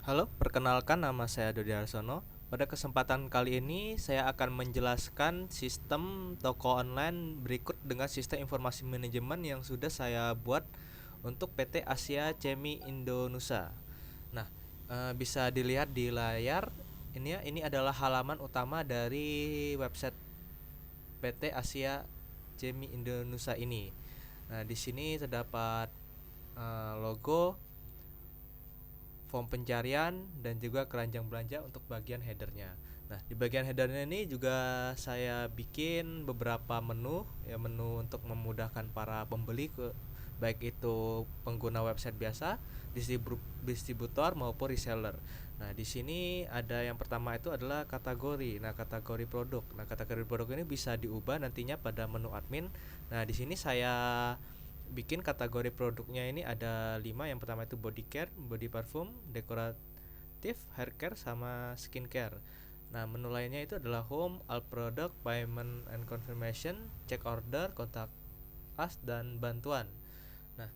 Halo, perkenalkan nama saya Dodi Arsono. Pada kesempatan kali ini saya akan menjelaskan sistem toko online berikut dengan sistem informasi manajemen yang sudah saya buat untuk PT Asia Chemi Indonesia. Nah, bisa dilihat di layar ini ya, ini adalah halaman utama dari website PT Asia Chemi Indonesia ini. Nah, di sini terdapat logo, form pencarian, dan juga keranjang belanja untuk bagian headernya. Nah, di bagian headernya ini juga saya bikin beberapa menu, ya menu untuk memudahkan para pembeli baik itu pengguna website biasa, distributor maupun reseller. Nah, di sini ada yang pertama itu adalah kategori. Nah, kategori produk. Nah, kategori produk ini bisa diubah nantinya pada menu admin. Nah, di sini saya bikin kategori produknya ini ada 5. Yang pertama itu body care, body parfum, dekoratif, hair care, sama skin care. Nah, menu lainnya itu adalah home, all product, payment and confirmation, check order, kontak us, dan bantuan. Nah,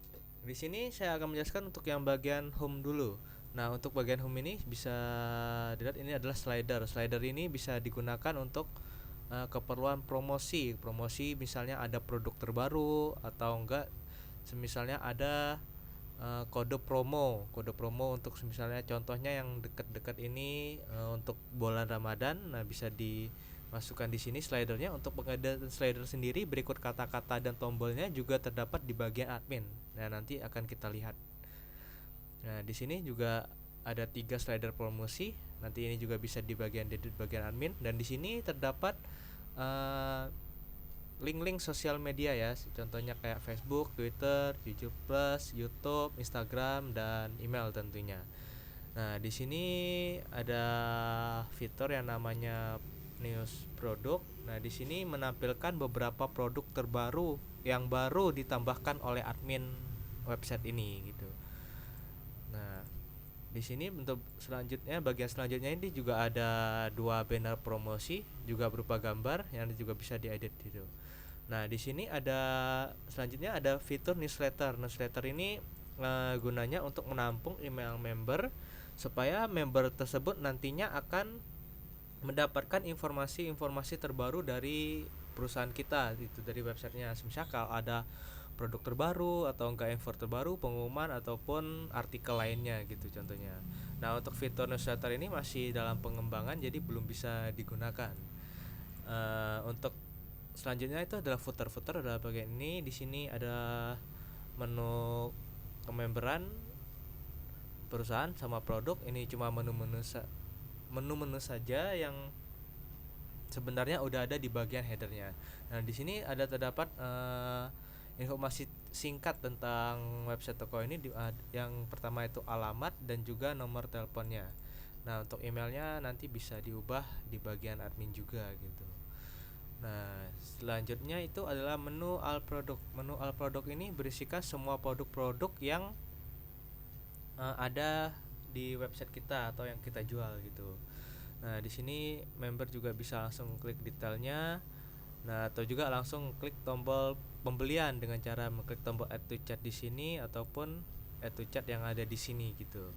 di sini saya akan menjelaskan untuk yang bagian home dulu. Nah, untuk bagian home ini bisa dilihat ini adalah slider. Slider ini bisa digunakan untuk keperluan promosi. Promosi misalnya ada produk terbaru atau enggak misalnya ada kode promo untuk misalnya contohnya yang dekat-dekat ini untuk bulan Ramadan. Nah, bisa dimasukkan di sini slidernya. Untuk pengadaan slider sendiri berikut kata-kata dan tombolnya juga terdapat di bagian admin. Nah, nanti akan kita lihat. Nah, di sini juga ada 3 slider promosi. Nanti ini juga bisa di bagian admin, dan di sini terdapat uh, link-link sosial media ya, contohnya kayak Facebook, Twitter, YouTube Plus, YouTube, Instagram, dan email tentunya. Nah, di sini ada fitur yang namanya news produk. Nah, di sini menampilkan beberapa produk terbaru yang baru ditambahkan oleh admin website ini gitu. Nah, di sini untuk selanjutnya, bagian selanjutnya ini juga ada 2 banner promosi juga berupa gambar yang juga bisa diedit gitu. Nah, di sini ada selanjutnya ada fitur newsletter. Newsletter ini gunanya untuk menampung email member supaya member tersebut nantinya akan mendapatkan informasi-informasi terbaru dari perusahaan kita itu, dari websitenya. Misalnya kalau ada produk terbaru atau enggak info terbaru, pengumuman ataupun artikel lainnya gitu contohnya. Nah, untuk fitur newsletter ini masih dalam pengembangan jadi belum bisa digunakan. Untuk selanjutnya itu adalah footer adalah bagian ini. Di sini ada menu pememberan perusahaan sama produk. Ini cuma menu-menu saja yang sebenarnya udah ada di bagian headernya. Nah, di sini ada terdapat informasi singkat tentang website toko ini. Yang pertama itu alamat dan juga nomor teleponnya. Nah, untuk emailnya nanti bisa diubah di bagian admin juga gitu. Nah, selanjutnya itu adalah menu all product. Menu all product ini berisikan semua produk-produk yang ada di website kita atau yang kita jual gitu. Nah, di sini member juga bisa langsung klik detailnya. Nah, atau juga langsung klik tombol pembelian dengan cara mengklik tombol add to cart di sini ataupun add to cart yang ada di sini gitu.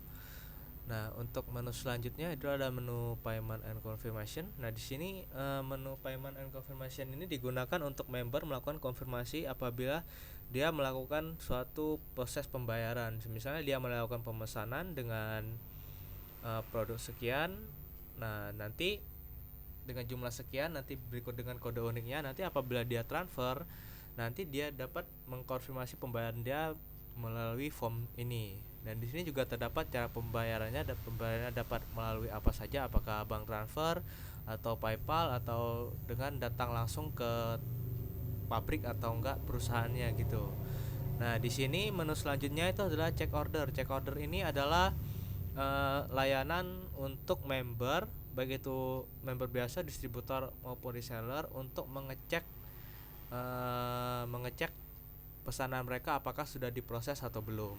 Nah, untuk menu selanjutnya itu ada menu payment and confirmation. Nah, di sini menu payment and confirmation ini digunakan untuk member melakukan konfirmasi apabila dia melakukan suatu proses pembayaran. Misalnya dia melakukan pemesanan dengan produk sekian. Nah, nanti dengan jumlah sekian, nanti berikut dengan kode uniknya. Nanti apabila dia transfer, nanti dia dapat mengkonfirmasi pembayaran dia melalui form ini. Dan di sini juga terdapat cara pembayarannya, dan pembayarannya dapat melalui apa saja, apakah bank transfer atau PayPal atau dengan datang langsung ke pabrik atau enggak perusahaannya gitu. Nah, di sini menu selanjutnya itu adalah check order. Check order ini adalah layanan untuk member, baik itu member biasa, distributor maupun reseller, untuk mengecek pesanan mereka apakah sudah diproses atau belum.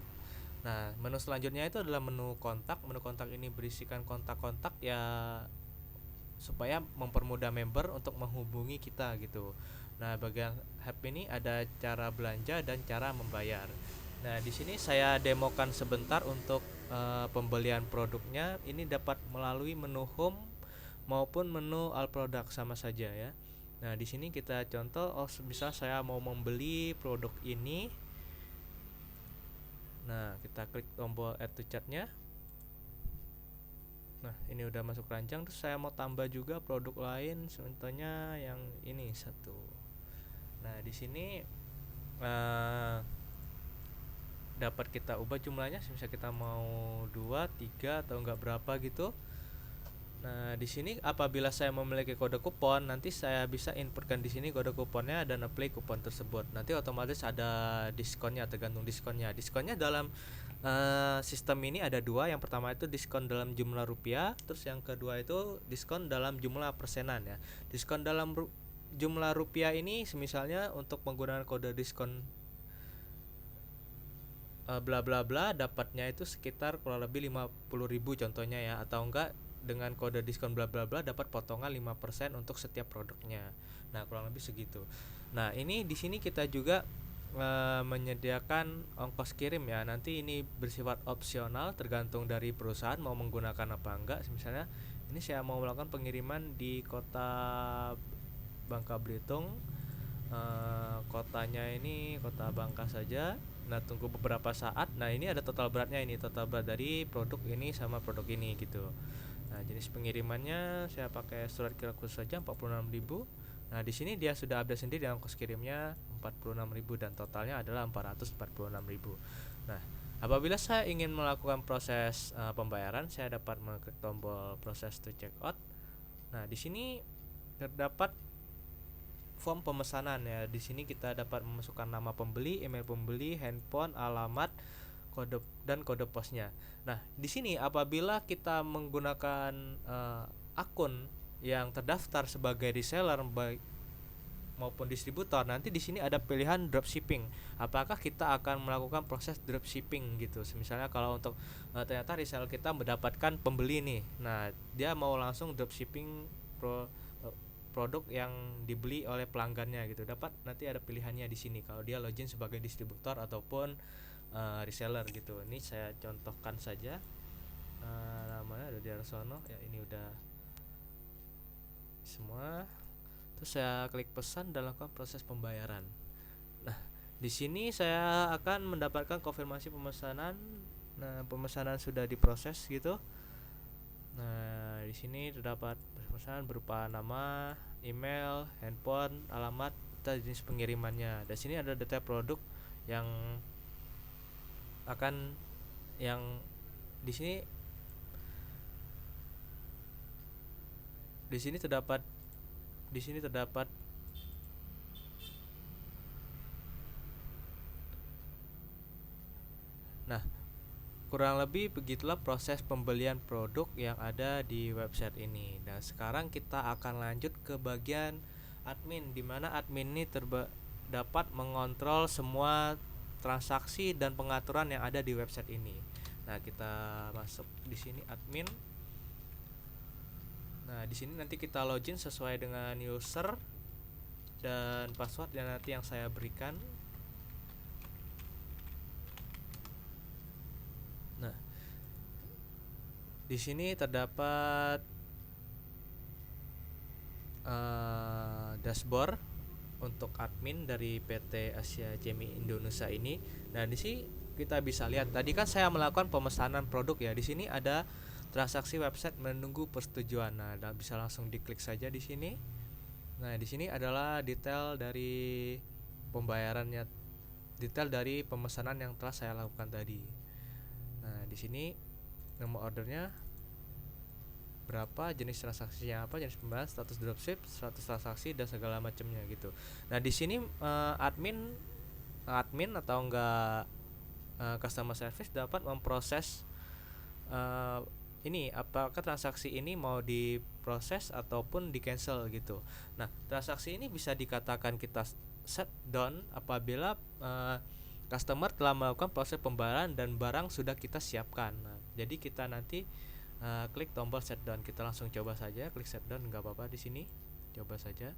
Nah, menu selanjutnya itu adalah menu kontak. Menu kontak ini berisikan kontak-kontak ya supaya mempermudah member untuk menghubungi kita gitu. Nah, bagian help ini ada cara belanja dan cara membayar. Nah, di sini saya demokan sebentar untuk pembelian produknya ini dapat melalui menu home maupun menu all product sama saja ya. Nah, di sini kita contoh, misal saya mau membeli produk ini. Nah, kita klik tombol add to cart-nya. Nah, ini udah masuk keranjang. Terus saya mau tambah juga produk lain, contohnya yang ini satu. Nah, di sini dapat kita ubah jumlahnya, misalnya kita mau 2, 3 atau enggak berapa gitu. Nah, di sini apabila saya memiliki kode kupon, nanti saya bisa inputkan di sini kode kuponnya dan apply kupon tersebut. Nanti otomatis ada diskonnya, tergantung diskonnya. Diskonnya dalam sistem ini ada dua. Yang pertama itu diskon dalam jumlah rupiah, terus yang kedua itu diskon dalam jumlah persenan ya. Diskon dalam jumlah rupiah ini misalnya untuk menggunakan kode diskon bla bla bla, dapatnya itu sekitar kurang lebih 50.000 contohnya ya, atau enggak dengan kode diskon bla bla bla dapat potongan 5% untuk setiap produknya. Nah, kurang lebih segitu. Nah, ini di sini kita juga menyediakan ongkos kirim ya. Nanti ini bersifat opsional, tergantung dari perusahaan mau menggunakan apa enggak. Misalnya ini saya mau melakukan pengiriman di kota Bangka Belitung, kotanya ini kota Bangka saja. Nah, tunggu beberapa saat. Nah, ini ada total beratnya, ini total berat dari produk ini sama produk ini gitu. Nah, jenis pengirimannya saya pakai surat kirim khusus saja 46.000. Nah, di sini dia sudah update sendiri ongkos kirimnya 46.000 dan totalnya adalah 446.000. Nah, apabila saya ingin melakukan proses pembayaran, saya dapat mengklik tombol proses to check out. Nah, di sini terdapat form pemesanan ya. Di sini kita dapat memasukkan nama pembeli, email pembeli, handphone, alamat, kode dan kode posnya. Nah, di sini apabila kita menggunakan akun yang terdaftar sebagai reseller maupun distributor, nanti di sini ada pilihan dropshipping. Apakah kita akan melakukan proses dropshipping gitu. Misalnya kalau untuk ternyata reseller kita mendapatkan pembeli nih. Nah, dia mau langsung dropshipping produk yang dibeli oleh pelanggannya gitu. Dapat nanti ada pilihannya di sini kalau dia login sebagai distributor ataupun reseller gitu. Ini saya contohkan saja. Namanya ada di Arsono ya, ini udah semua. Terus saya klik pesan dan lakukan proses pembayaran. Nah, di sini saya akan mendapatkan konfirmasi pemesanan. Nah, pemesanan sudah diproses gitu. Nah, di sini terdapat pemesanan berupa nama, email, handphone, alamat, dan jenis pengirimannya. Di sini ada detail produk yang akan yang di sini terdapat Nah, kurang lebih begitulah proses pembelian produk yang ada di website ini. Nah, sekarang kita akan lanjut ke bagian admin, di mana admin ini dapat mengontrol semua transaksi dan pengaturan yang ada di website ini. Nah, kita masuk di sini admin. Nah, di sini nanti kita login sesuai dengan user dan password yang nanti yang saya berikan. Nah, di sini terdapat dashboard untuk admin dari PT Asia Chemi Indonesia ini. Nah, di sini kita bisa lihat tadi kan saya melakukan pemesanan produk ya. Di sini ada transaksi website menunggu persetujuan. Nah, bisa langsung diklik saja di sini. Nah, di sini adalah detail dari pembayarannya, detail dari pemesanan yang telah saya lakukan tadi. Nah, di sini nomor ordernya berapa, jenis transaksinya apa, jenis pembayaran, status dropship, status transaksi dan segala macamnya gitu. Nah, di sini admin atau enggak customer service dapat memproses ini apakah transaksi ini mau diproses ataupun di cancel gitu. Nah, transaksi ini bisa dikatakan kita set down apabila customer telah melakukan proses pembayaran dan barang sudah kita siapkan. Nah, jadi kita nanti klik tombol set down. Kita langsung coba saja klik set down, nggak apa-apa di sini. Coba saja.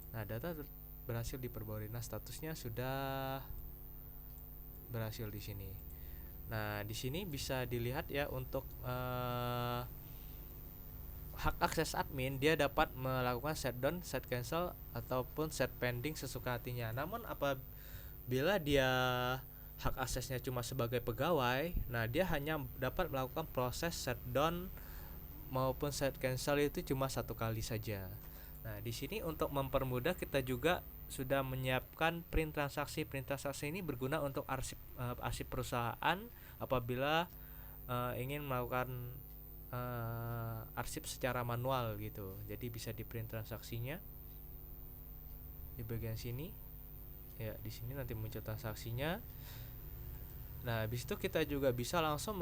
Nah, data berhasil diperbarui. Nah, statusnya sudah berhasil di sini. Nah, di sini bisa dilihat ya untuk hak akses admin, dia dapat melakukan shutdown, set cancel ataupun set pending sesuka hatinya. Namun apabila dia hak aksesnya cuma sebagai pegawai, nah dia hanya dapat melakukan proses shutdown maupun set cancel itu cuma satu kali saja. Nah, di sini untuk mempermudah kita juga sudah menyiapkan print transaksi. Print transaksi ini berguna untuk arsip perusahaan apabila ingin melakukan arsip secara manual gitu. Jadi bisa di print transaksinya di bagian sini. Ya, di sini nanti muncul transaksinya. Nah, habis itu kita juga bisa langsung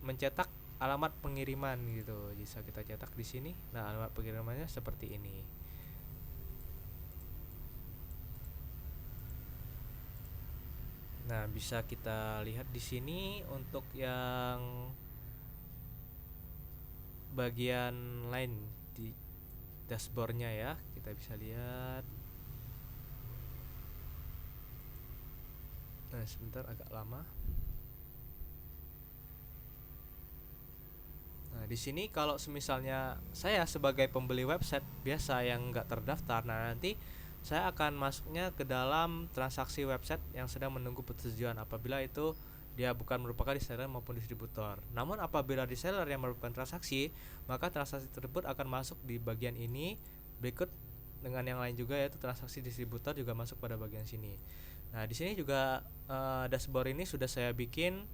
mencetak alamat pengiriman gitu. Bisa kita cetak di sini. Nah, alamat pengirimannya seperti ini. Nah, bisa kita lihat di sini untuk yang bagian lain di dashboardnya ya. Kita bisa lihat. Nah, sebentar agak lama. Nah, di sini kalau misalnya saya sebagai pembeli website biasa yang nggak terdaftar, nah nanti saya akan masuknya ke dalam transaksi website yang sedang menunggu persetujuan apabila itu dia bukan merupakan reseller maupun distributor. Namun apabila reseller yang merupakan transaksi, maka transaksi tersebut akan masuk di bagian ini. Berikut dengan yang lain juga yaitu transaksi distributor juga masuk pada bagian sini. Nah, di sini juga dashboard ini sudah saya bikin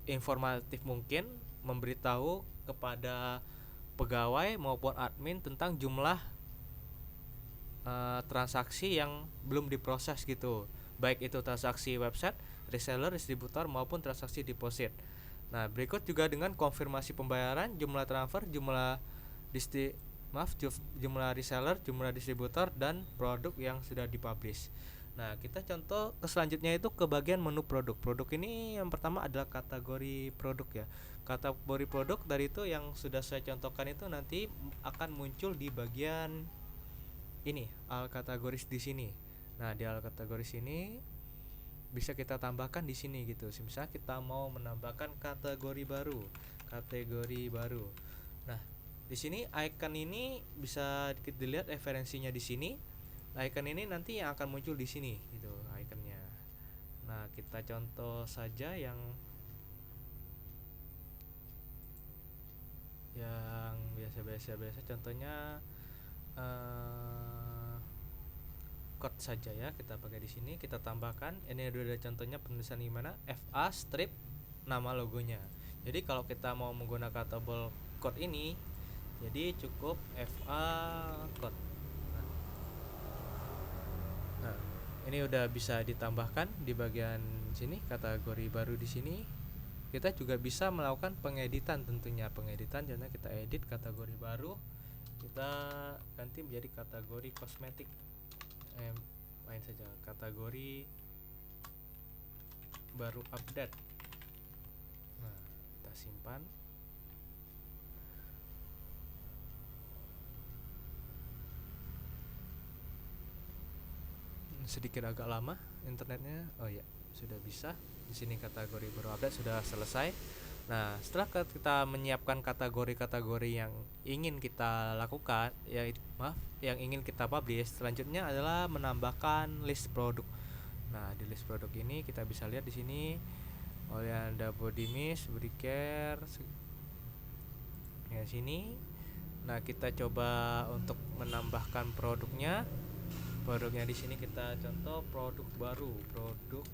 seinformatif mungkin, memberitahu kepada pegawai maupun admin tentang jumlah transaksi yang belum diproses gitu, baik itu transaksi website, reseller, distributor maupun transaksi deposit. Nah, berikut juga dengan konfirmasi pembayaran, jumlah transfer, jumlah jumlah reseller, jumlah distributor, dan produk yang sudah dipublish. Nah, kita contoh ke selanjutnya itu ke bagian menu produk. Produk ini yang pertama adalah kategori produk ya. Kategori produk dari itu yang sudah saya contohkan itu nanti akan muncul di bagian ini, al kategoris di sini. Nah, di al kategoris ini bisa kita tambahkan di sini gitu. Misalnya kita mau menambahkan kategori baru. Nah, di sini icon ini bisa dilihat referensinya di sini. Icon ini nanti yang akan muncul di sini gitu iconnya. Nah, kita contoh saja yang biasa contohnya code saja ya, kita pakai di sini, kita tambahkan. Ini ada contohnya penulisan gimana, FA strip nama logonya. Jadi kalau kita mau menggunakan tombol code ini, jadi cukup FA code. Nah, ini udah bisa ditambahkan di bagian sini kategori baru di sini. Kita juga bisa melakukan pengeditan tentunya. Contohnya kita edit kategori baru, kita ganti menjadi kategori kosmetik. Main saja kategori baru update. Nah, kita simpan. Sedikit agak lama internetnya. Oh ya, sudah bisa. Di sini kategori baru update sudah selesai. Nah, setelah kita menyiapkan kategori-kategori yang ingin kita lakukan, yang ingin kita publish, selanjutnya adalah menambahkan list produk. Nah, di list produk ini kita bisa lihat di sini ada body mist, body care, ya sini. Nah, kita coba untuk menambahkan produknya. Produknya di sini kita contoh produk baru, produk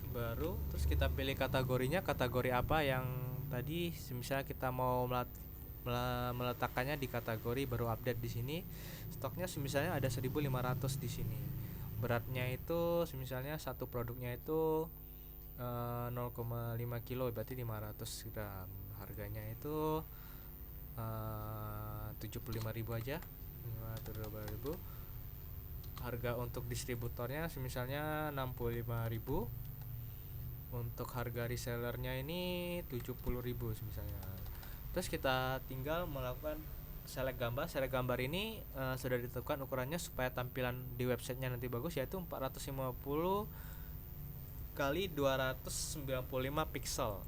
baru, terus kita pilih kategorinya, kategori apa yang tadi misalnya kita mau meletakkannya di kategori baru update. Di sini stoknya misalnya ada 1500 di sini. Beratnya itu misalnya satu produknya itu 0,5 kilo, berarti 500 gram. Harganya itu 75.000 aja, 75.000. Harga untuk distributornya misalnya 65.000. Untuk harga resellernya ini 70.000 misalnya. Terus kita tinggal melakukan select gambar ini sudah ditentukan ukurannya supaya tampilan di websitenya nanti bagus, yaitu 450 kali 295 pixel.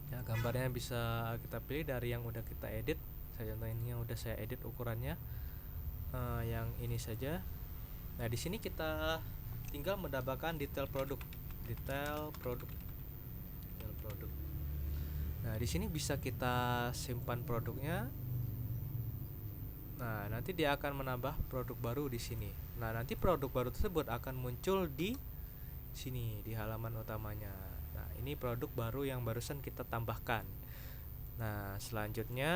Ya, gambarnya bisa kita pilih dari yang udah kita edit. Saya contoh ini yang udah saya edit ukurannya, yang ini saja. Nah di sini kita tinggal menambahkan detail produk. Nah di sini bisa kita simpan produknya. Nah nanti dia akan menambah produk baru di sini. Nah nanti produk baru tersebut akan muncul di sini di halaman utamanya. Nah ini produk baru yang barusan kita tambahkan. Nah selanjutnya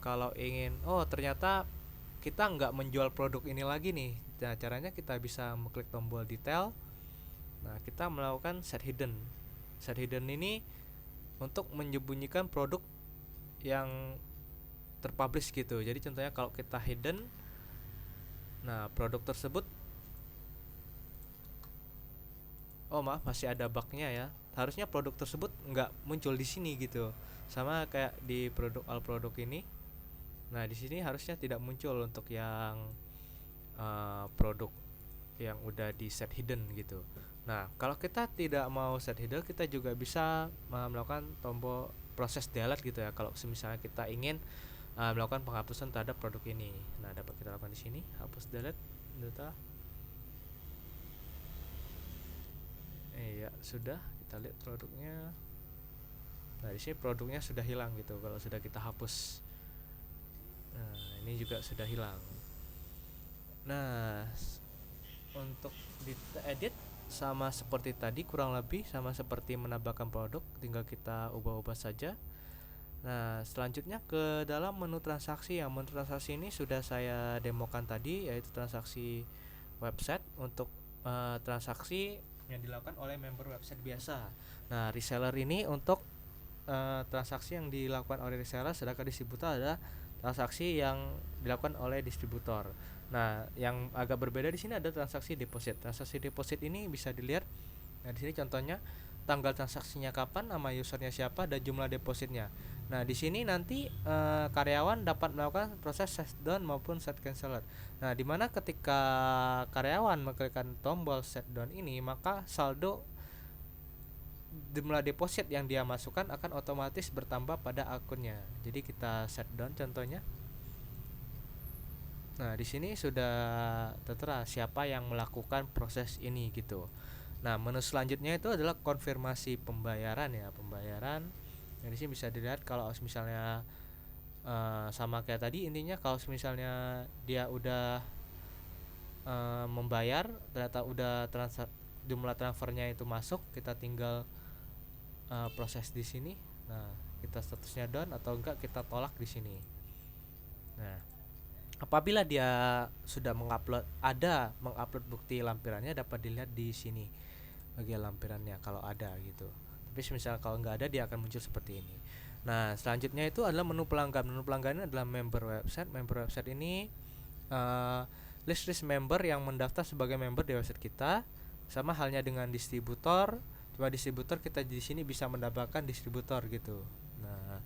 kalau ingin, ternyata kita nggak menjual produk ini lagi nih. Nah caranya kita bisa mengklik tombol detail. Nah kita melakukan set hidden. Set hidden ini untuk menyembunyikan produk yang terpublish gitu. Jadi contohnya kalau kita hidden, nah produk tersebut, masih ada bugnya ya. Harusnya produk tersebut nggak muncul di sini gitu. Sama kayak di produk all produk ini. Nah di sini harusnya tidak muncul untuk yang produk yang udah di set hidden gitu. Nah kalau kita tidak mau set hidden, kita juga bisa melakukan tombol proses delete gitu ya. Kalau misalnya kita ingin melakukan penghapusan terhadap produk ini, nah dapat kita lakukan di sini, hapus delete data. Ya sudah, kita lihat produknya. Nah di sini produknya sudah hilang gitu kalau sudah kita hapus. Nah ini juga sudah hilang. Nah untuk di edit sama seperti tadi, kurang lebih sama seperti menambahkan produk, tinggal kita ubah-ubah saja. Nah selanjutnya ke dalam menu transaksi. Yang menu transaksi ini sudah saya demokan tadi, yaitu transaksi website untuk transaksi yang dilakukan oleh member website biasa. Nah reseller ini untuk transaksi yang dilakukan oleh reseller, sedangkan distributor adalah transaksi yang dilakukan oleh distributor. Nah yang agak berbeda di sini ada transaksi deposit. Transaksi deposit ini bisa dilihat. Nah di sini contohnya tanggal transaksinya kapan, nama usernya siapa, dan jumlah depositnya. Nah di sini nanti karyawan dapat melakukan proses set down maupun set cancel. Nah di mana ketika karyawan mengklikkan tombol set down ini, maka saldo jumlah deposit yang dia masukkan akan otomatis bertambah pada akunnya. Jadi kita set down contohnya. Nah di sini sudah tertera siapa yang melakukan proses ini gitu. Nah menu selanjutnya itu adalah konfirmasi pembayaran ya, pembayaran. Nah di sini bisa dilihat kalau misalnya sama kayak tadi, intinya kalau misalnya dia udah membayar, ternyata udah jumlah transfernya itu masuk, kita tinggal proses di sini. Nah kita statusnya down atau enggak kita tolak di sini. Nah apabila dia sudah mengupload bukti lampirannya, dapat dilihat di sini bagian lampirannya kalau ada gitu. Tapi misalnya kalau nggak ada, dia akan muncul seperti ini. Nah selanjutnya itu adalah menu pelanggan. Menu pelanggan ini adalah member website. Member website ini list member yang mendaftar sebagai member di website kita. Sama halnya dengan distributor, cuma distributor kita di sini bisa mendapatkan distributor gitu. Nah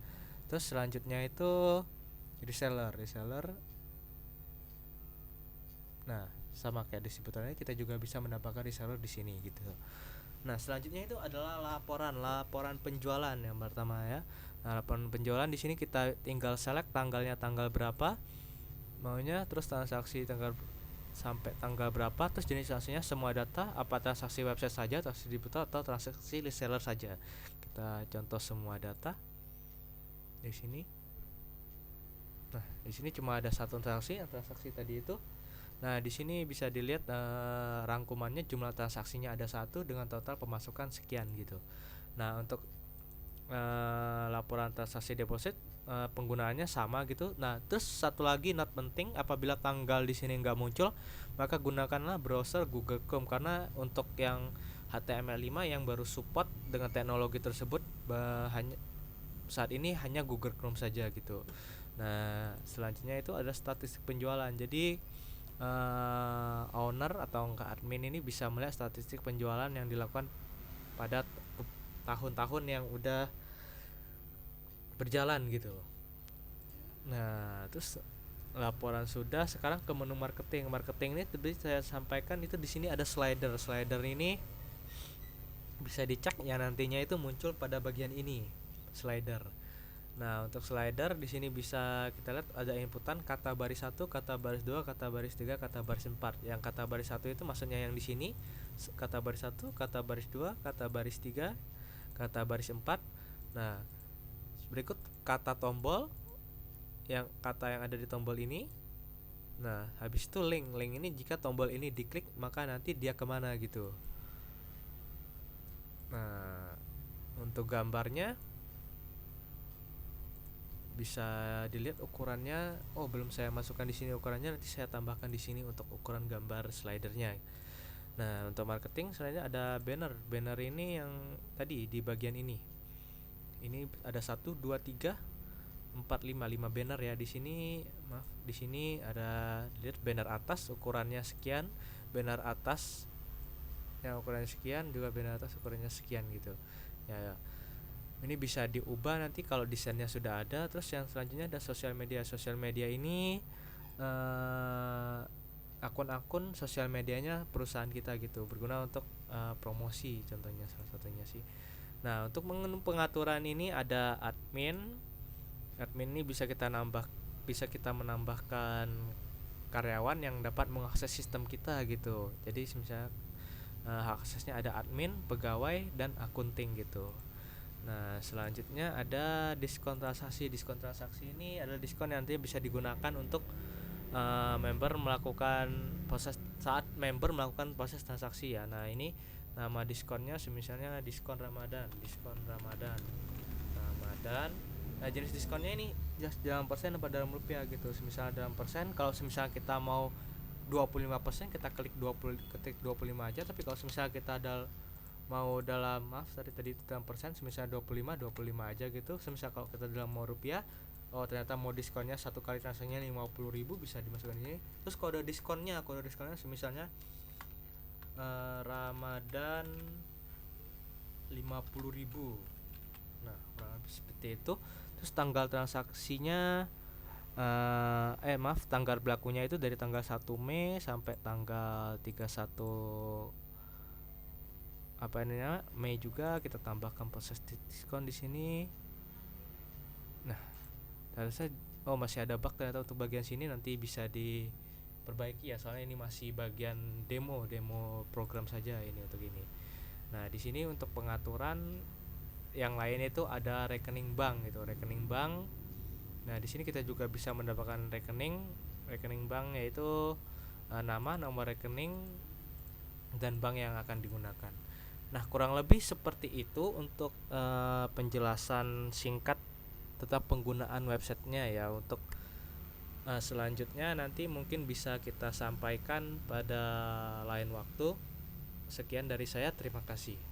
terus selanjutnya itu reseller. Nah sama kayak distributornya, kita juga bisa mendapatkan reseller di sini gitu. Nah selanjutnya itu adalah laporan penjualan yang pertama ya. Nah laporan penjualan di sini kita tinggal select tanggalnya, tanggal berapa maunya, terus transaksi sampai tanggal berapa, terus jenis transaksinya semua data, apa transaksi website saja, transaksi distributor atau transaksi reseller saja. Kita contoh semua data di sini. Nah di sini cuma ada satu transaksi tadi itu. Nah di sini bisa dilihat rangkumannya, jumlah transaksinya ada 1 dengan total pemasukan sekian gitu. Nah untuk laporan transaksi deposit penggunaannya sama gitu. Nah terus satu lagi not penting, apabila tanggal di sini nggak muncul, maka gunakanlah browser Google Chrome, karena untuk yang HTML5 yang baru support dengan teknologi tersebut hanya saat ini hanya Google Chrome saja gitu. Nah selanjutnya itu ada statistik penjualan. Jadi owner atau admin ini bisa melihat statistik penjualan yang dilakukan pada tahun-tahun yang udah berjalan gitu. Nah, terus laporan sudah, sekarang ke menu marketing. Marketing ini tadi saya sampaikan itu di sini ada slider. Slider ini bisa dicek ya, nantinya itu muncul pada bagian ini, slider. Nah, untuk slider di sini bisa kita lihat ada inputan kata baris 1, kata baris 2, kata baris 3, kata baris 4. Yang kata baris 1 itu maksudnya yang di sini kata baris 1, kata baris 2, kata baris 3, kata baris 4. Nah, berikut kata tombol, yang kata yang ada di tombol ini. Nah, habis itu link. Link ini jika tombol ini diklik maka nanti dia kemana gitu. Nah, untuk gambarnya bisa dilihat ukurannya. Oh, belum saya masukkan di sini ukurannya, nanti saya tambahkan di sini untuk ukuran gambar slidernya. Nah, untuk marketing selanjutnya ada banner. Banner ini yang tadi di bagian ini. Ini ada 1 2 3 4 5 banner ya di sini. Maaf, di sini ada lihat banner atas ukurannya sekian, banner atas yang ukurannya sekian, juga banner atas ukurannya sekian gitu. Ya, ini bisa diubah nanti kalau desainnya sudah ada. Terus yang selanjutnya ada sosial media. Sosial media ini akun-akun sosial medianya perusahaan kita gitu, berguna untuk promosi contohnya, salah satunya sih. Nah, untuk pengaturan ini ada admin. Admin ini bisa kita menambahkan karyawan yang dapat mengakses sistem kita gitu. Jadi misalnya aksesnya ada admin, pegawai, dan akunting gitu. Nah, selanjutnya ada diskon transaksi. Diskon transaksi ini adalah diskon yang nantinya bisa digunakan untuk member melakukan proses saat member melakukan proses transaksi ya. Nah, ini nama diskonnya misalnya diskon Ramadan, Ramadan. Nah, jenis diskonnya ini dalam persen apa dalam rupiah gitu. Misalnya dalam persen, kalau misalnya kita mau 25% kita ketik 25 aja, tapi kalau misalnya kita mau dalam tadi dalam persen, misalnya 25 aja gitu. Misalnya kalau kita dalam mau rupiah, oh ternyata mau diskonnya satu kali transaksinya 50.000, bisa dimasukkan ini. Terus kode diskonnya misalnya Ramadan 50.000. Nah, seperti itu. Terus tanggal transaksinya tanggal berlakunya itu dari tanggal 1 Mei sampai tanggal 31 Mei juga kita tambahkan proses diskon di sini. Nah, harusnya masih ada bug ternyata untuk bagian sini, nanti bisa diperbaiki ya, soalnya ini masih bagian demo program saja ini untuk ini. Nah, di sini untuk pengaturan yang lain itu ada rekening bank gitu, rekening bank. Nah, di sini kita juga bisa mendapatkan rekening bank, yaitu nama, nomor rekening, dan bank yang akan digunakan. Nah, kurang lebih seperti itu untuk penjelasan singkat tentang penggunaan websitenya ya. Untuk selanjutnya nanti mungkin bisa kita sampaikan pada lain waktu. Sekian dari saya, terima kasih.